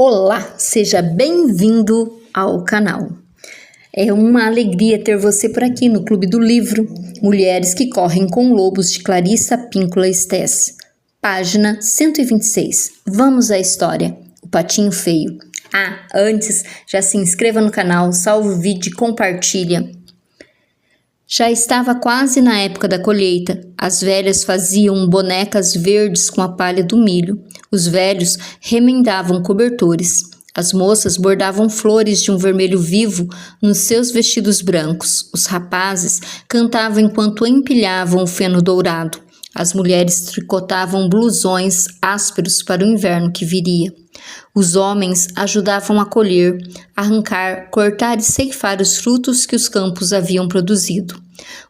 Olá, seja bem-vindo ao canal. É uma alegria ter você por aqui no Clube do Livro, Mulheres que Correm com Lobos, de Clarissa Pinkola Estés. Página 126. Vamos à história. O Patinho Feio. Antes, já se inscreva no canal, salve o vídeo e compartilha. Já estava quase na época da colheita. As velhas faziam bonecas verdes com a palha do milho. Os velhos remendavam cobertores. As moças bordavam flores de um vermelho vivo nos seus vestidos brancos. Os rapazes cantavam enquanto empilhavam o feno dourado. As mulheres tricotavam blusões ásperos para o inverno que viria. Os homens ajudavam a colher, arrancar, cortar e ceifar os frutos que os campos haviam produzido.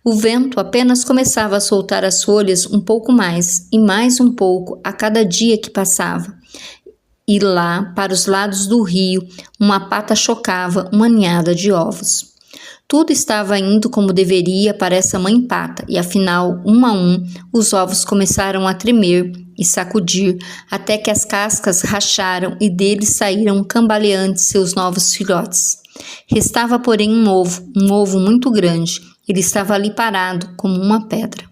O vento apenas começava a soltar as folhas um pouco mais e mais um pouco a cada dia que passava. E lá, para os lados do rio, uma pata chocava uma ninhada de ovos. Tudo estava indo como deveria para essa mãe pata, e afinal, um a um, os ovos começaram a tremer e sacudir, até que as cascas racharam e deles saíram cambaleantes seus novos filhotes. Restava, porém, um ovo muito grande. Ele estava ali parado, como uma pedra.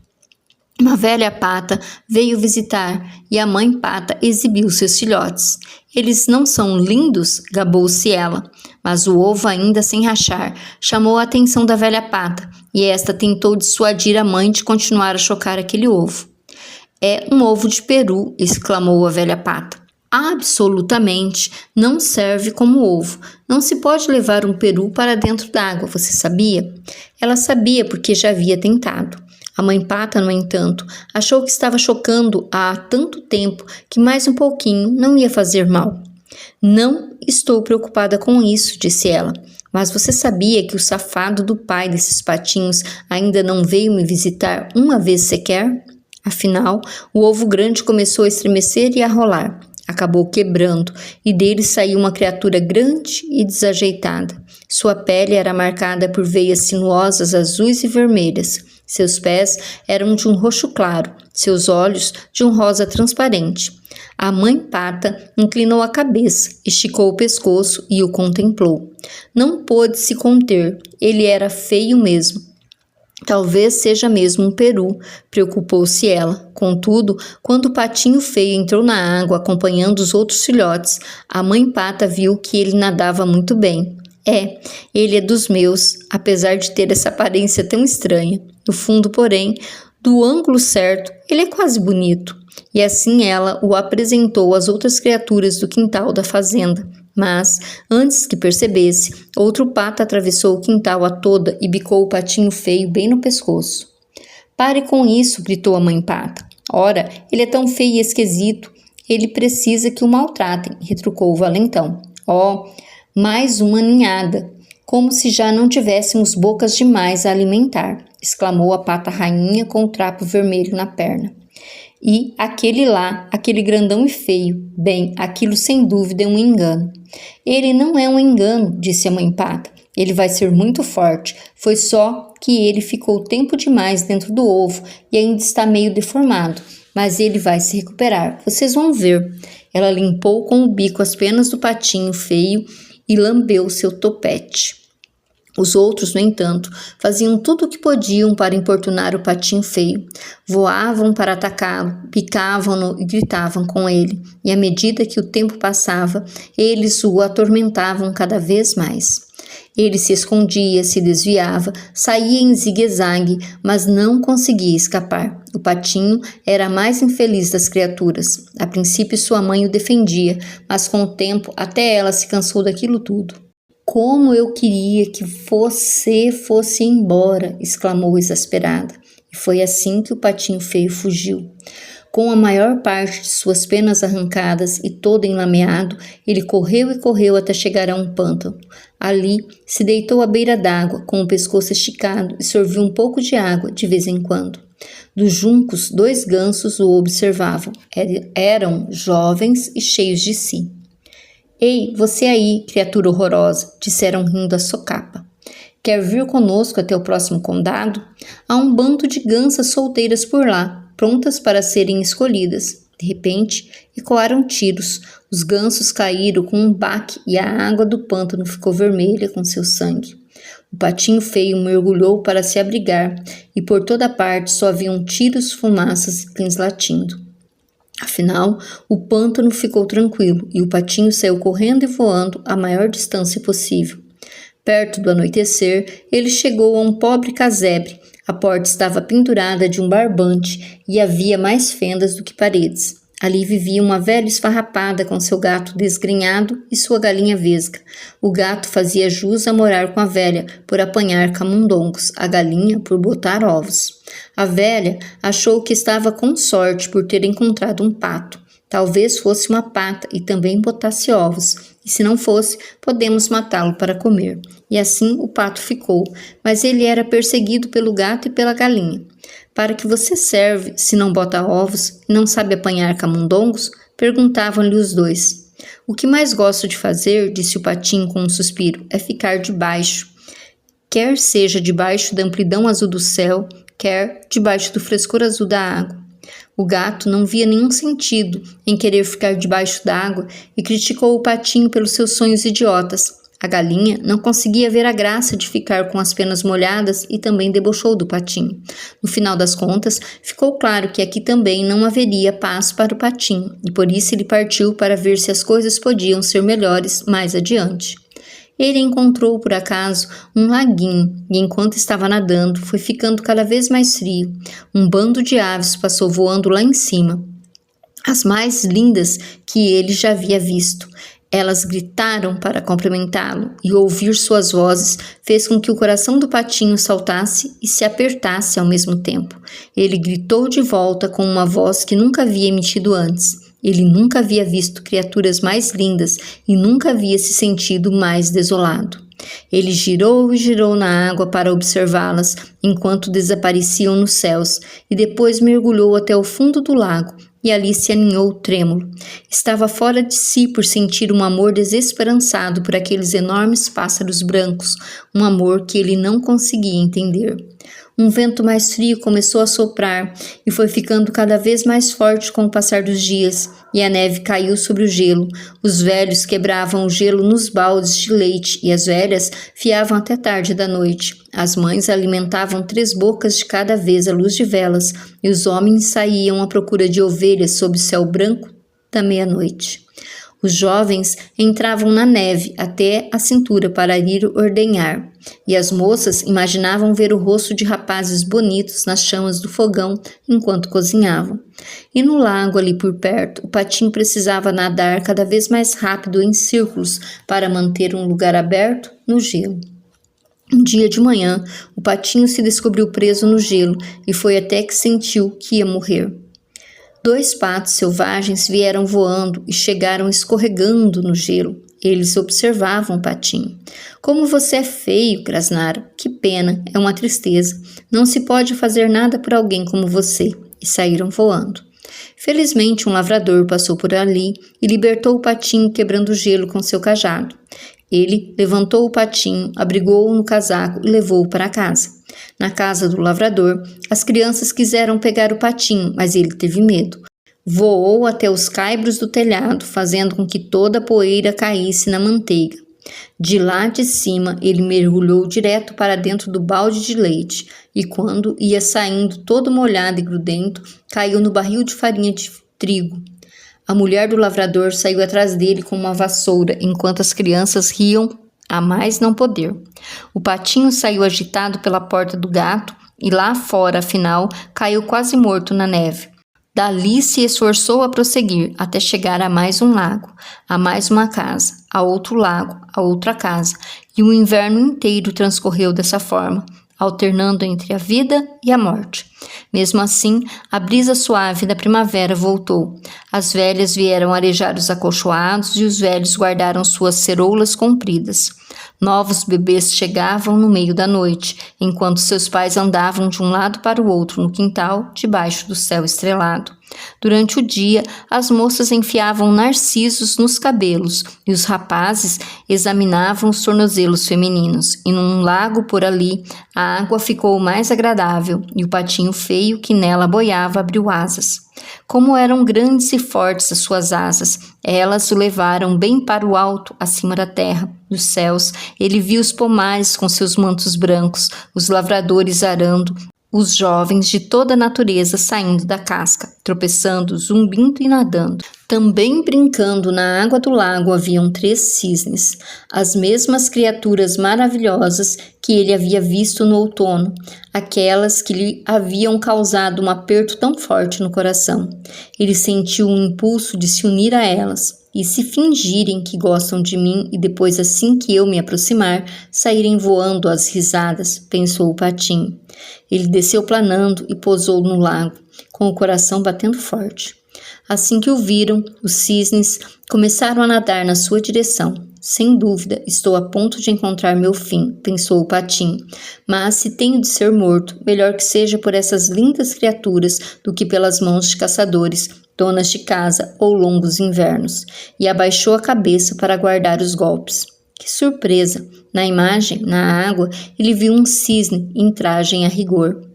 Uma velha pata veio visitar e a mãe pata exibiu seus filhotes. Eles não são lindos? Gabou-se ela. Mas o ovo, ainda sem rachar, chamou a atenção da velha pata e esta tentou dissuadir a mãe de continuar a chocar aquele ovo. É um ovo de peru, exclamou a velha pata. Absolutamente, não serve como ovo. Não se pode levar um peru para dentro d'água, você sabia? Ela sabia porque já havia tentado. A mãe pata, no entanto, achou que estava chocando há tanto tempo que mais um pouquinho não ia fazer mal. Não estou preocupada com isso, disse ela. Mas você sabia que o safado do pai desses patinhos ainda não veio me visitar uma vez sequer? Afinal, o ovo grande começou a estremecer e a rolar. Acabou quebrando e dele saiu uma criatura grande e desajeitada. Sua pele era marcada por veias sinuosas azuis e vermelhas. Seus pés eram de um roxo claro, seus olhos de um rosa transparente. A mãe pata inclinou a cabeça, esticou o pescoço e o contemplou. Não pôde se conter, ele era feio mesmo. Talvez seja mesmo um peru, preocupou-se ela. Contudo, quando o patinho feio entrou na água acompanhando os outros filhotes, a mãe pata viu que ele nadava muito bem. Ele é dos meus, apesar de ter essa aparência tão estranha. No fundo, porém, do ângulo certo, ele é quase bonito. E assim ela o apresentou às outras criaturas do quintal da fazenda. Mas, antes que percebesse, outro pata atravessou o quintal a toda e bicou o patinho feio bem no pescoço. Pare com isso, gritou a mãe pata. Ora, ele é tão feio e esquisito. Ele precisa que o maltratem, retrucou o valentão. Mais uma ninhada, como se já não tivéssemos bocas demais a alimentar, exclamou a pata rainha com o trapo vermelho na perna. E aquele lá, aquele grandão e feio, bem, aquilo sem dúvida é um engano. Ele não é um engano, disse a mãe pata. Ele vai ser muito forte, foi só que ele ficou tempo demais dentro do ovo e ainda está meio deformado, mas ele vai se recuperar, vocês vão ver. Ela limpou com o bico as penas do patinho feio e lambeu seu topete. Os outros, no entanto, faziam tudo o que podiam para importunar o patinho feio. Voavam para atacá-lo, picavam-no e gritavam com ele. E à medida que o tempo passava, eles o atormentavam cada vez mais. Ele se escondia, se desviava, saía em zigue-zague, mas não conseguia escapar. O patinho era a mais infeliz das criaturas. A princípio sua mãe o defendia, mas com o tempo até ela se cansou daquilo tudo. Como eu queria que você fosse embora, exclamou exasperada. E foi assim que o patinho feio fugiu. Com a maior parte de suas penas arrancadas e todo enlameado, ele correu e correu até chegar a um pântano. Ali, se deitou à beira d'água, com o pescoço esticado e sorvia um pouco de água de vez em quando. Dos juncos, 2 gansos o observavam. Eram jovens e cheios de si. Ei, você aí, criatura horrorosa, disseram rindo a socapa. Quer vir conosco até o próximo condado? Há um bando de gansas solteiras por lá, prontas para serem escolhidas. De repente, ecoaram tiros. Os gansos caíram com um baque e a água do pântano ficou vermelha com seu sangue. O patinho feio mergulhou para se abrigar e por toda parte só haviam tiros, fumaças e cães latindo. Afinal, o pântano ficou tranquilo e o patinho saiu correndo e voando a maior distância possível. Perto do anoitecer, ele chegou a um pobre casebre. A porta estava pendurada de um barbante e havia mais fendas do que paredes. Ali vivia uma velha esfarrapada com seu gato desgrenhado e sua galinha vesga. O gato fazia jus a morar com a velha por apanhar camundongos, a galinha por botar ovos. A velha achou que estava com sorte por ter encontrado um pato. Talvez fosse uma pata e também botasse ovos. E se não fosse, podemos matá-lo para comer. E assim o pato ficou, mas ele era perseguido pelo gato e pela galinha. Para que você serve, se não bota ovos e não sabe apanhar camundongos? Perguntavam-lhe os dois. O que mais gosto de fazer, disse o patinho com um suspiro, é ficar debaixo. Quer seja debaixo da amplidão azul do céu, quer debaixo do frescor azul da água. O gato não via nenhum sentido em querer ficar debaixo d'água e criticou o patinho pelos seus sonhos idiotas. A galinha não conseguia ver a graça de ficar com as penas molhadas e também debochou do patinho. No final das contas, ficou claro que aqui também não haveria paz para o patinho e por isso ele partiu para ver se as coisas podiam ser melhores mais adiante. Ele encontrou, por acaso, um laguinho e, enquanto estava nadando, foi ficando cada vez mais frio. Um bando de aves passou voando lá em cima, as mais lindas que ele já havia visto. Elas gritaram para cumprimentá-lo e ouvir suas vozes fez com que o coração do patinho saltasse e se apertasse ao mesmo tempo. Ele gritou de volta com uma voz que nunca havia emitido antes. Ele nunca havia visto criaturas mais lindas e nunca havia se sentido mais desolado. Ele girou e girou na água para observá-las enquanto desapareciam nos céus e depois mergulhou até o fundo do lago e ali se aninhou trêmulo. Estava fora de si por sentir um amor desesperançado por aqueles enormes pássaros brancos, um amor que ele não conseguia entender. Um vento mais frio começou a soprar e foi ficando cada vez mais forte com o passar dos dias, e a neve caiu sobre o gelo. Os velhos quebravam o gelo nos baldes de leite e as velhas fiavam até tarde da noite. As mães alimentavam 3 bocas de cada vez à luz de velas, e os homens saíam à procura de ovelhas sob o céu branco da meia-noite. Os jovens entravam na neve até a cintura para ir ordenhar, e as moças imaginavam ver o rosto de rapazes bonitos nas chamas do fogão enquanto cozinhavam. E no lago ali por perto, o patinho precisava nadar cada vez mais rápido em círculos para manter um lugar aberto no gelo. Um dia de manhã, o patinho se descobriu preso no gelo e foi até que sentiu que ia morrer. 2 patos selvagens vieram voando e chegaram escorregando no gelo. Eles observavam o patinho. Como você é feio, grasnaram. Que pena, é uma tristeza. Não se pode fazer nada por alguém como você. E saíram voando. Felizmente, um lavrador passou por ali e libertou o patinho quebrando o gelo com seu cajado. Ele levantou o patinho, abrigou-o no casaco e levou-o para casa. Na casa do lavrador, as crianças quiseram pegar o patinho, mas ele teve medo. Voou até os caibros do telhado, fazendo com que toda a poeira caísse na manteiga. De lá de cima, ele mergulhou direto para dentro do balde de leite e, quando ia saindo todo molhado e grudento, caiu no barril de farinha de trigo. A mulher do lavrador saiu atrás dele com uma vassoura, enquanto as crianças riam a mais não poder. O patinho saiu agitado pela porta do gato e lá fora, afinal, caiu quase morto na neve. Dali se esforçou a prosseguir até chegar a mais um lago, a mais uma casa, a outro lago, a outra casa, e o inverno inteiro transcorreu dessa forma, alternando entre a vida e a morte. Mesmo assim, a brisa suave da primavera voltou. As velhas vieram arejar os acolchoados e os velhos guardaram suas ceroulas compridas. Novos bebês chegavam no meio da noite, enquanto seus pais andavam de um lado para o outro no quintal, debaixo do céu estrelado. Durante o dia, as moças enfiavam narcisos nos cabelos e os rapazes examinavam os tornozelos femininos. E num lago por ali, a água ficou mais agradável e o patinho feio que nela boiava abriu asas. Como eram grandes e fortes as suas asas, elas o levaram bem para o alto, acima da terra. Dos céus, ele viu os pomares com seus mantos brancos, os lavradores arando, os jovens de toda a natureza saindo da casca, tropeçando, zumbindo e nadando. Também brincando na água do lago haviam 3 cisnes, as mesmas criaturas maravilhosas que ele havia visto no outono, aquelas que lhe haviam causado um aperto tão forte no coração. Ele sentiu um impulso de se unir a elas, e se fingirem que gostam de mim e depois, assim que eu me aproximar, saírem voando às risadas, pensou o patinho. Ele desceu planando e pousou no lago, com o coração batendo forte. Assim que o viram, os cisnes começaram a nadar na sua direção. Sem dúvida, estou a ponto de encontrar meu fim, pensou o patinho. Mas se tenho de ser morto, melhor que seja por essas lindas criaturas do que pelas mãos de caçadores, donas de casa ou longos invernos. E abaixou a cabeça para aguardar os golpes. Que surpresa! Na imagem, na água, ele viu um cisne em trajem a rigor.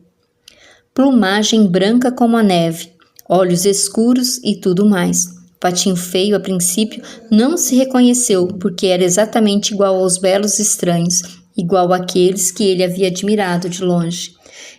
Plumagem branca como a neve, olhos escuros e tudo mais. O patinho feio, a princípio, não se reconheceu porque era exatamente igual aos belos estranhos, igual àqueles que ele havia admirado de longe.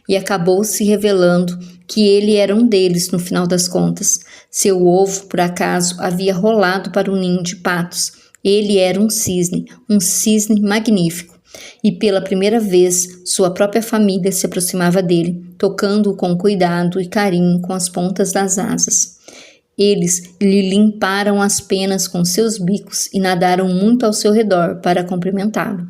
E acabou se revelando que ele era um deles no final das contas. Seu ovo, por acaso, havia rolado para um ninho de patos. Ele era um cisne magnífico. E pela primeira vez, sua própria família se aproximava dele, tocando-o com cuidado e carinho com as pontas das asas. Eles lhe limparam as penas com seus bicos e nadaram muito ao seu redor para cumprimentá-lo.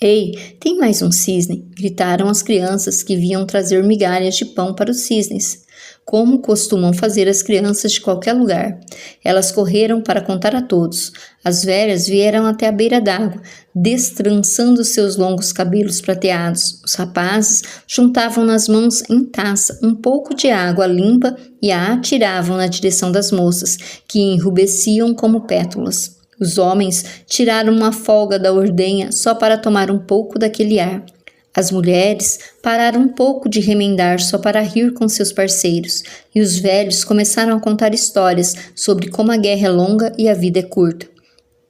Ei, tem mais um cisne! Gritaram as crianças que vinham trazer migalhas de pão para os cisnes, como costumam fazer as crianças de qualquer lugar. Elas correram para contar a todos. As velhas vieram até a beira d'água, destrançando seus longos cabelos prateados. Os rapazes juntavam nas mãos em taça um pouco de água limpa e a atiravam na direção das moças, que enrubesciam como pétalas. Os homens tiraram uma folga da ordenha só para tomar um pouco daquele ar. As mulheres pararam um pouco de remendar só para rir com seus parceiros, e os velhos começaram a contar histórias sobre como a guerra é longa e a vida é curta.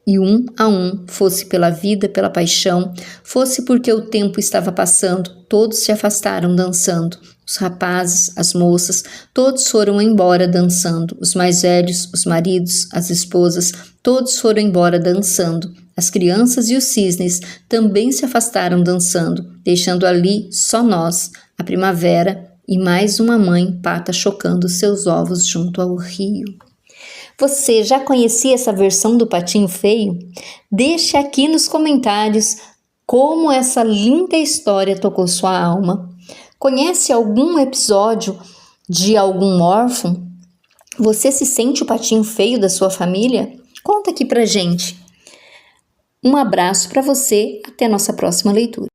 E um a um, fosse pela vida, pela paixão, fosse porque o tempo estava passando, todos se afastaram dançando. Os rapazes, as moças, todos foram embora dançando. Os mais velhos, os maridos, as esposas, todos foram embora dançando. As crianças e os cisnes também se afastaram dançando, deixando ali só nós, a primavera e mais uma mãe pata chocando seus ovos junto ao rio. Você já conhecia essa versão do Patinho Feio? Deixe aqui nos comentários como essa linda história tocou sua alma. Conhece algum episódio de algum órfão? Você se sente o patinho feio da sua família? Conta aqui pra gente. Um abraço para você, até nossa próxima leitura.